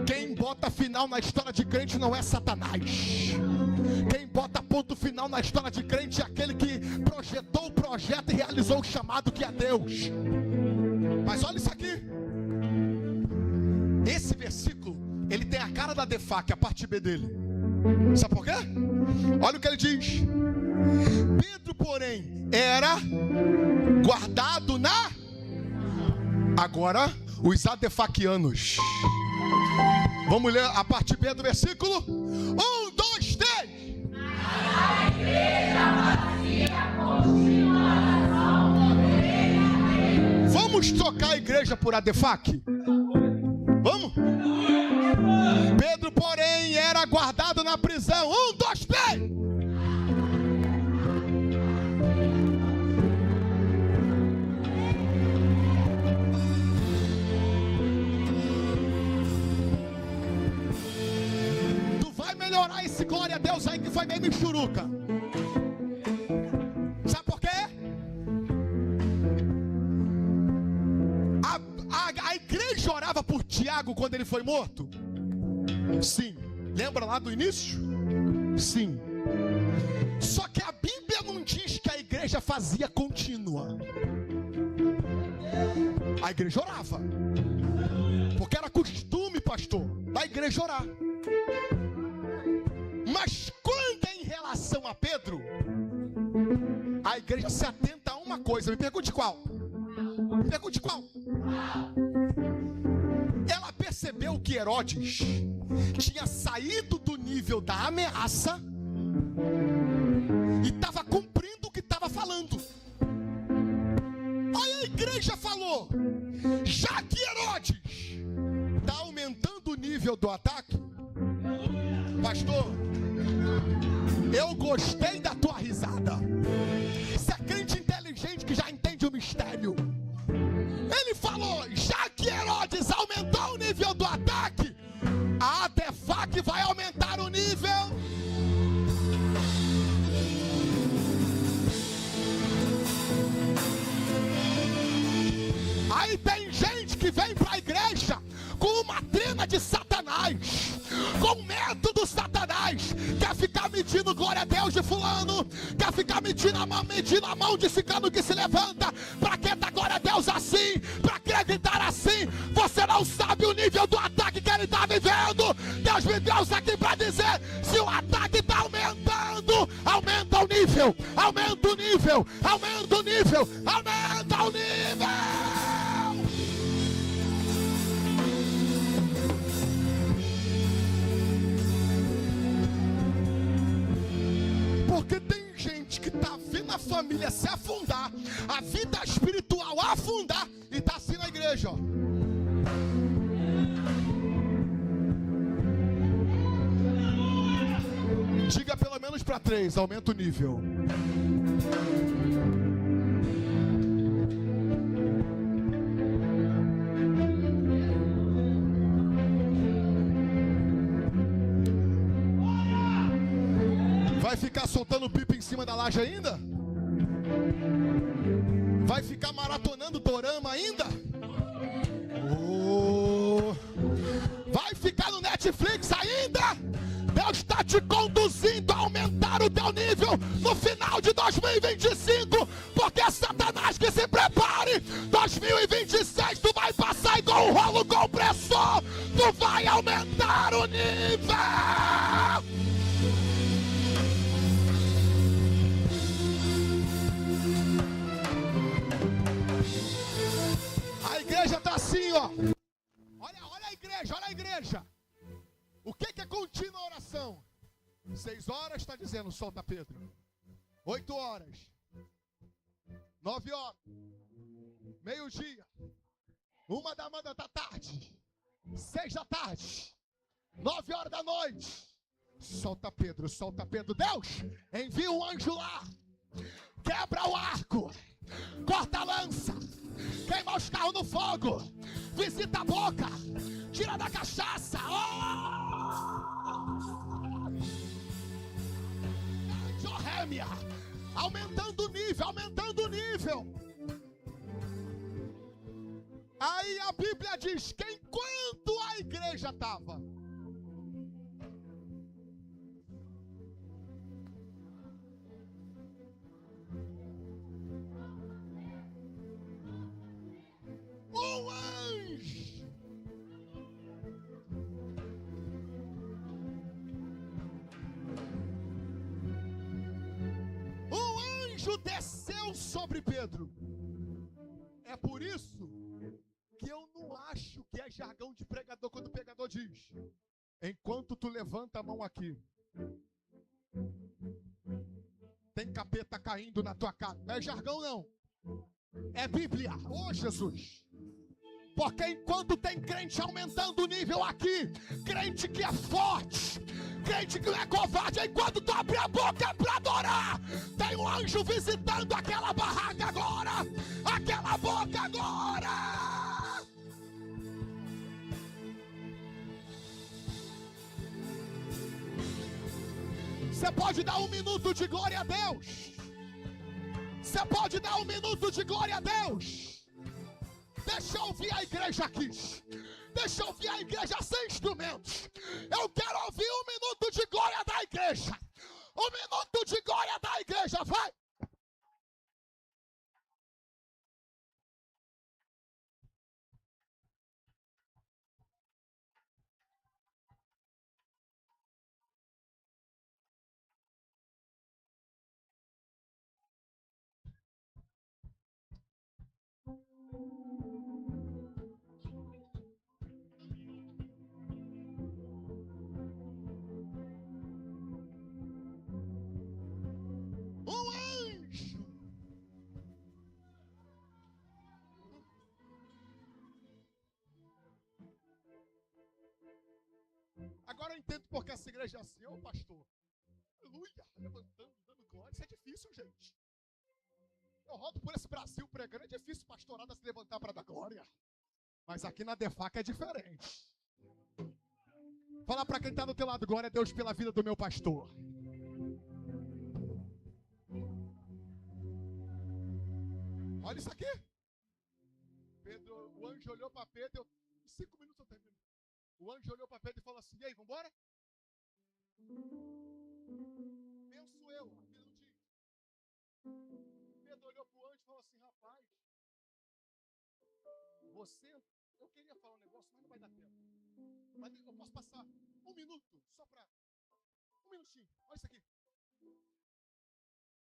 Quem bota final na história de crente não é Satanás. Quem bota ponto final na história de crente é aquele que projetou o projeto e realizou o chamado que é Deus. Mas olha isso aqui. Esse versículo, ele tem a cara da DEFAC, a parte B dele. Sabe por quê? Olha o que ele diz. Pedro, porém, era guardado na... Agora, os adefaquianos. Vamos ler a parte B do versículo. 1, 2, 3. A igreja vazia continua. Vamos trocar a igreja por adefac? Vamos? Pedro, porém, era guardado na prisão. 1, 2, 3. Tu vai melhorar esse glória a Deus aí que foi meio michuruca. Sabe por quê? A igreja orava por Tiago quando ele foi morto? Sim. Lembra lá do início? Sim. Só que a Bíblia não diz que a igreja fazia contínua. A igreja orava. Porque era costume, pastor, da igreja orar. Mas quando é em relação a Pedro, a igreja se atenta a uma coisa. Me pergunte qual? Me pergunte qual? Ela percebeu que Herodes tinha saído do nível da ameaça e estava cumprindo o que estava falando. Aí a igreja falou, já que Herodes está aumentando o nível do ataque, pastor, eu gostei da tua risada. Você é crente inteligente que já entende o mistério. Ele falou, já que Herodes aumentou o nível do ataque, a DEFAC vai aumentar o nível. Aí tem gente que vem para a igreja com uma trina de Satanás, com medo do Satanás, quer ficar medindo glória a Deus de fulano, quer ficar medindo a mão de ciclano que se levanta, para que dar glória a Deus assim, para que gritar assim. Você não sabe o nível do ataque que ele está vivendo. Deus me trouxe aqui para dizer, se o ataque está aumentando, aumenta o nível, aumenta o nível, aumenta o nível, aumenta o nível. Porque tem gente que está vendo a família se afundar, a vida espiritual afundar, e está assim na igreja, ó. Diga pelo menos para 3, aumenta o nível. Vai ficar soltando pipa em cima da laje ainda? Vai ficar maratonando dorama ainda? Oh. Vai ficar no Netflix ainda? Deus está te conduzindo a aumentar o teu nível no final de 2025, porque Satanás que se compressor, tu vai aumentar o nível. A igreja está assim, ó. Olha a igreja, olha a igreja. O que é contínua oração? 6 horas está dizendo, solta Pedro. 8 horas. 9 horas. Meio-dia. 1 da tarde. 6 da tarde. 9 horas da noite. Solta Pedro, solta Pedro. Deus, envia um anjo lá. Quebra o arco. Corta a lança. Queima os carros no fogo. Visita a boca. Tira da cachaça. Rémia. Aumentando o nível, aumentando o nível. Aí a Bíblia diz que enquanto a igreja estava um anjo desceu sobre Pedro. É por isso que eu não acho que é jargão de pregador quando o pregador diz: enquanto tu levanta a mão aqui, tem capeta caindo na tua cara. Não é jargão não, é Bíblia. Ô Jesus, porque enquanto tem crente aumentando o nível aqui, crente que é forte, crente que não é covarde, enquanto tu abre a boca pra adorar, tem um anjo visitando aquela barraca agora, aquela boca agora. Você pode dar 1 minuto de glória a Deus. Você pode dar 1 minuto de glória a Deus. Deixa eu ouvir a igreja aqui. Deixa eu ouvir a igreja sem instrumentos. Eu quero ouvir 1 minuto de glória da igreja. 1 minuto de glória da igreja, vai. Um anjo. Agora eu entendo porque essa igreja é assim, ô pastor. Aleluia, levantando, dando glória. Isso é difícil, gente. Eu rodo por esse Brasil pregando, é difícil pastorada se levantar para dar glória. Mas aqui na Defaca é diferente. Fala para quem está do teu lado, glória a Deus pela vida do meu pastor. Olha isso aqui. Pedro, o anjo olhou para Pedro, em 5 minutos eu termino. O anjo olhou para Pedro e falou assim: e aí, vambora? Penso eu, aqui não diz. Pedro olhou para o anjo e falou assim: rapaz, você, eu queria falar um negócio, mas não vai dar tempo. Mas eu posso passar 1 minuto, só para 1 minutinho. Olha isso aqui.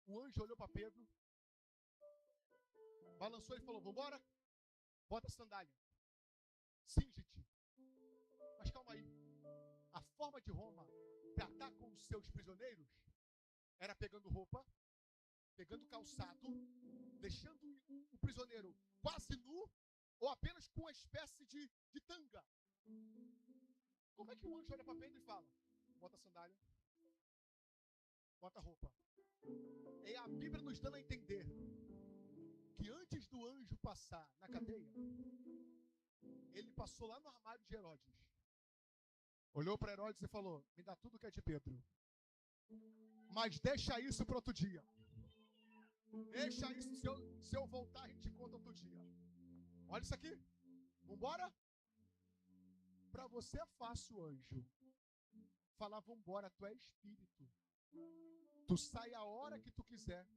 O anjo olhou para Pedro, balançou e falou: vambora? Bota a sandália. Cinge-te. Mas calma aí. A forma de Roma tratar com os seus prisioneiros era pegando roupa, pegando calçado, deixando o prisioneiro quase nu ou apenas com uma espécie de tanga. Como é que o anjo olha para Pedro e fala: bota a sandália, bota a roupa? E a Bíblia nos dando a entender que antes do anjo passar na cadeia, ele passou lá no armário de Herodes. Olhou para Herodes e falou: me dá tudo que é de Pedro, mas deixa isso para outro dia. Deixa isso, se eu voltar a gente conta outro dia. Olha isso aqui. Vambora? Para você é fácil, anjo, falar vambora. Tu é espírito. Tu sai a hora que tu quiser,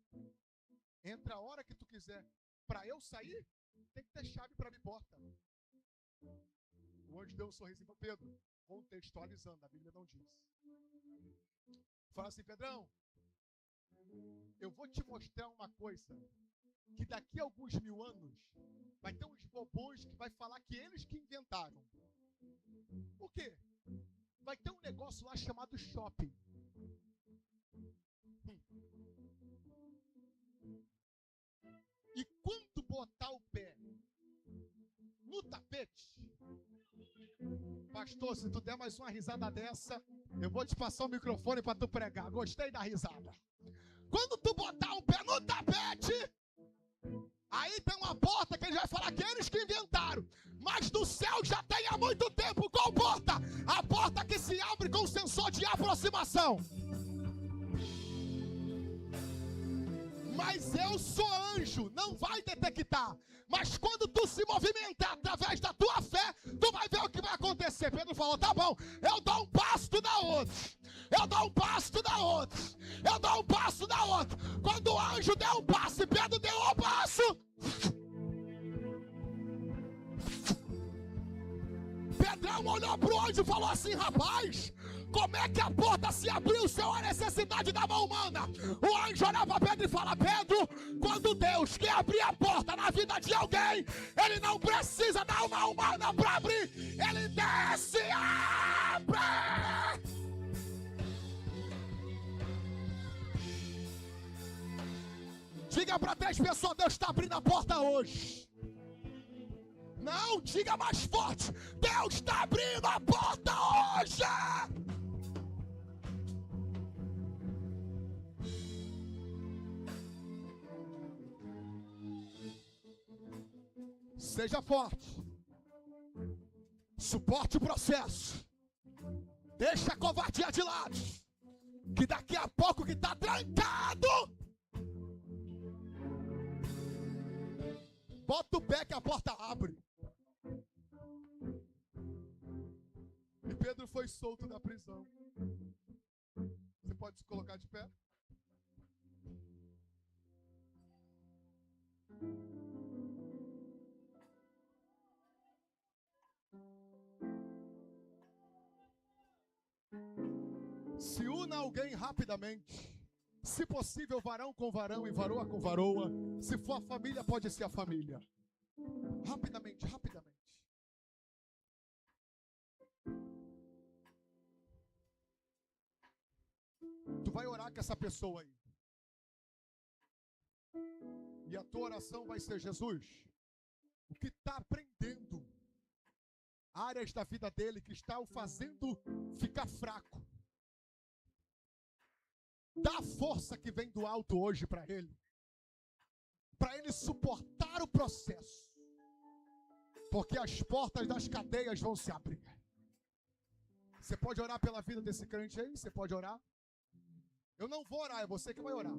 entra a hora que tu quiser. Para eu sair, tem que ter chave para abrir porta. anjo deu um sorrisinho para Pedro. Contextualizando, a Bíblia não diz. Fala assim, Pedrão, eu vou te mostrar uma coisa, que daqui a alguns 1000 anos, vai ter uns bobões que vai falar que eles que inventaram. O quê? Vai ter um negócio lá chamado shopping. E quando botar o pé no tapete, pastor, se tu der mais uma risada dessa, eu vou te passar o microfone para tu pregar. Gostei da risada. Quando tu botar o pé no tapete, aí tem uma porta que ele vai falar que eles que inventaram. Mas no céu já tem há muito tempo. Qual porta? A porta que se abre com sensor de aproximação. Mas eu sou anjo, não vai detectar. Mas quando tu se movimentar através da tua fé, tu vai ver o que vai acontecer. Pedro falou, tá bom, eu dou um passo, tu dá outro. Eu dou um passo, tu dá outro. Eu dou um passo, tu dá outro. Quando o anjo deu um passo e Pedro deu um passo, Pedrão olhou pro anjo e falou assim, rapaz, como é que a porta se abriu sem a necessidade da mão humana? O anjo olha para Pedro e fala, Pedro, quando Deus quer abrir a porta na vida de alguém, ele não precisa da mão humana para abrir, ele desce e abre. Diga para 3 pessoas, Deus está abrindo a porta hoje. Não, diga mais forte, Deus está abrindo a porta hoje. Seja forte. Suporte o processo. Deixa a covardia de lado. Que daqui a pouco que está trancado, bota o pé que a porta abre. E Pedro foi solto da prisão. Você pode se colocar de pé? Se una alguém rapidamente. Se possível, varão com varão e varoa com varoa. Se for a família, pode ser a família. Rapidamente, rapidamente. Tu vai orar com essa pessoa aí. E a tua oração vai ser, Jesus, o que está aprendendo, áreas da vida dele que está o fazendo ficar fraco. Dá a força que vem do alto hoje para ele suportar o processo, porque as portas das cadeias vão se abrir. Você pode orar pela vida desse crente aí? Você pode orar? Eu não vou orar, é você que vai orar.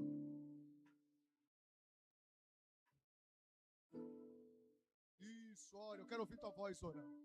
Isso, ora, eu quero ouvir tua voz orando.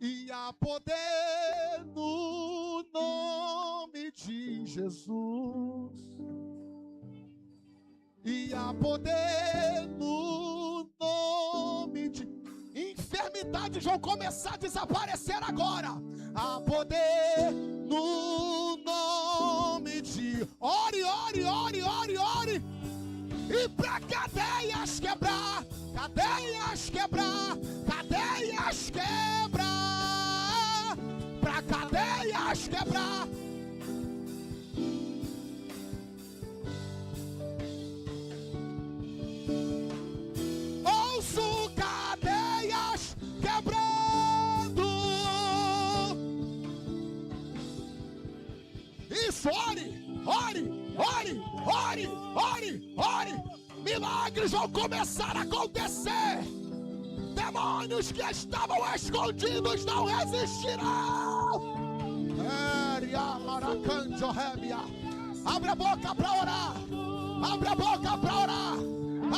E há poder no nome de Jesus. E há poder no nome de... Enfermidades vão começar a desaparecer agora. Há poder no nome de... Ore, ore, ore, ore, ore. E para cadeias quebrar, cadeias quebrar, cadeias quebrar, para cadeias quebrar. Ouço cadeias quebrando. Isso, ore, ore, ore, ore, ore, ore. Milagres vão começar a acontecer. Demônios que estavam escondidos não resistirão. Abre a boca para orar. Abre a boca para orar.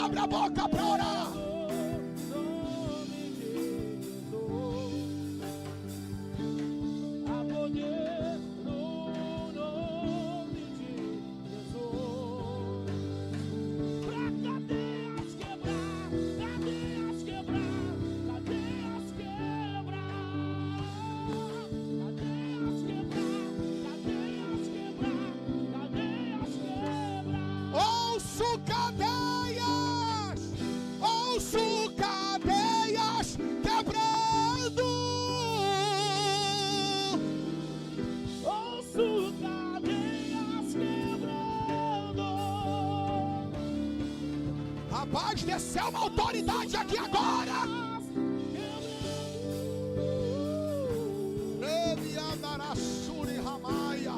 Abre a boca para orar. Ouço cadeias quebrando. Ouço cadeias quebrando. Rapaz, desceu uma autoridade aqui agora. Ele andará suri ramaia.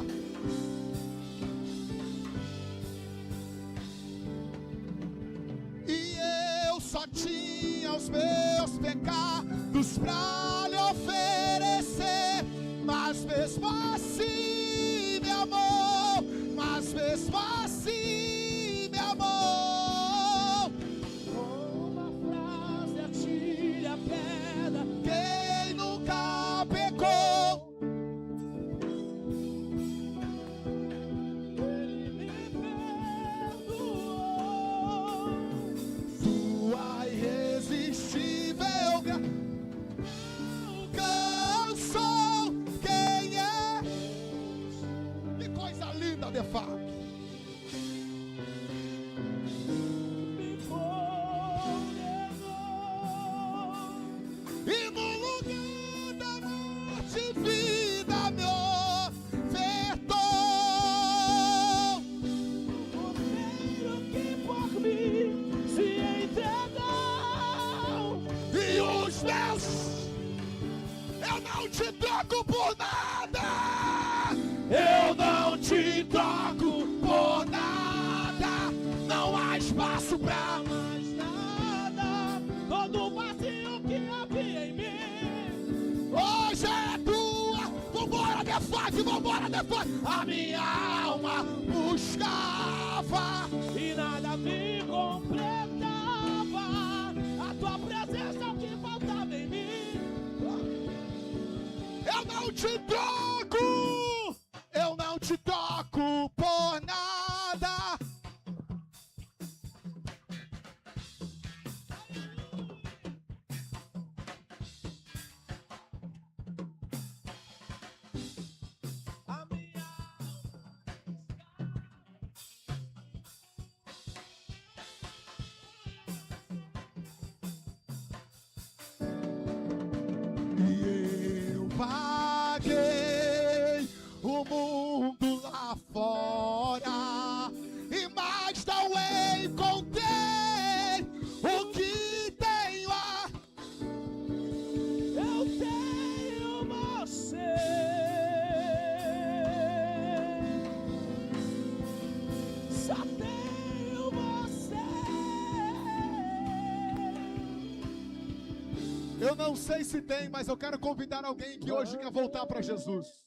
Só tinha os meus pecados pra lhe oferecer, mas mesmo assim me amou, mas mesmo assim me amou. Uma frase atire a pedra, quem nunca pecou. De fato, e no lugar da morte vida me ofertou. O filho que por mim se entregou. E os meus eu não te troco por nada. Eu não te troco por nada. Não há espaço pra mais nada. Todo vazio que havia em mim hoje é tua. Vambora, defate, vambora, defate. A minha alma buscava e nada me completava. A tua presença é o que faltava em mim. Eu não te troco. Eu não te toco por nada. A minha e eu paguei o mundo lá fora e mais não encontrei o que tenho. Eu tenho você. Só tenho você. Eu não sei se tem, mas eu quero convidar alguém que hoje quer voltar para Jesus.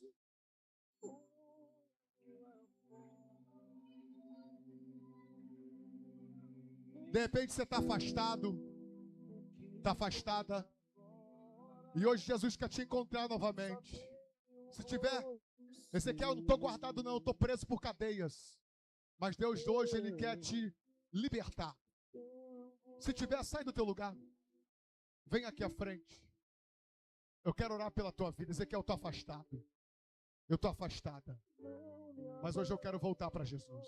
De repente você está afastado, está afastada, e hoje Jesus quer te encontrar novamente. Se tiver, Ezequiel, eu não estou guardado não, eu estou preso por cadeias, mas Deus hoje Ele quer te libertar. Se tiver, sai do teu lugar, vem aqui à frente. Eu quero orar pela tua vida. Ezequiel, eu estou afastado, eu estou afastada, mas hoje eu quero voltar para Jesus.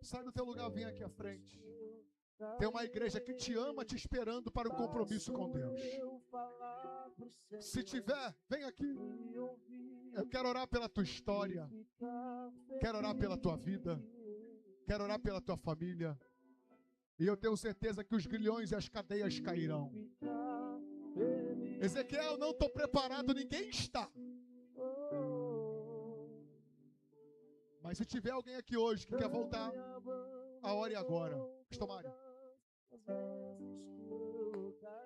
Sai do teu lugar, vem aqui à frente. Tem uma igreja que te ama, te esperando para um compromisso com Deus. Se tiver, vem aqui. Eu quero orar pela tua história. Quero orar pela tua vida. Quero orar pela tua família. E eu tenho certeza que os grilhões e as cadeias cairão. Ezequiel, não estou preparado, ninguém está. Mas se tiver alguém aqui hoje que quer voltar, a hora é agora. Pastor Mário,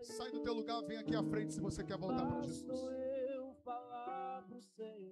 sai do teu lugar, vem aqui à frente se você quer voltar para Jesus. Eu falar pro Senhor.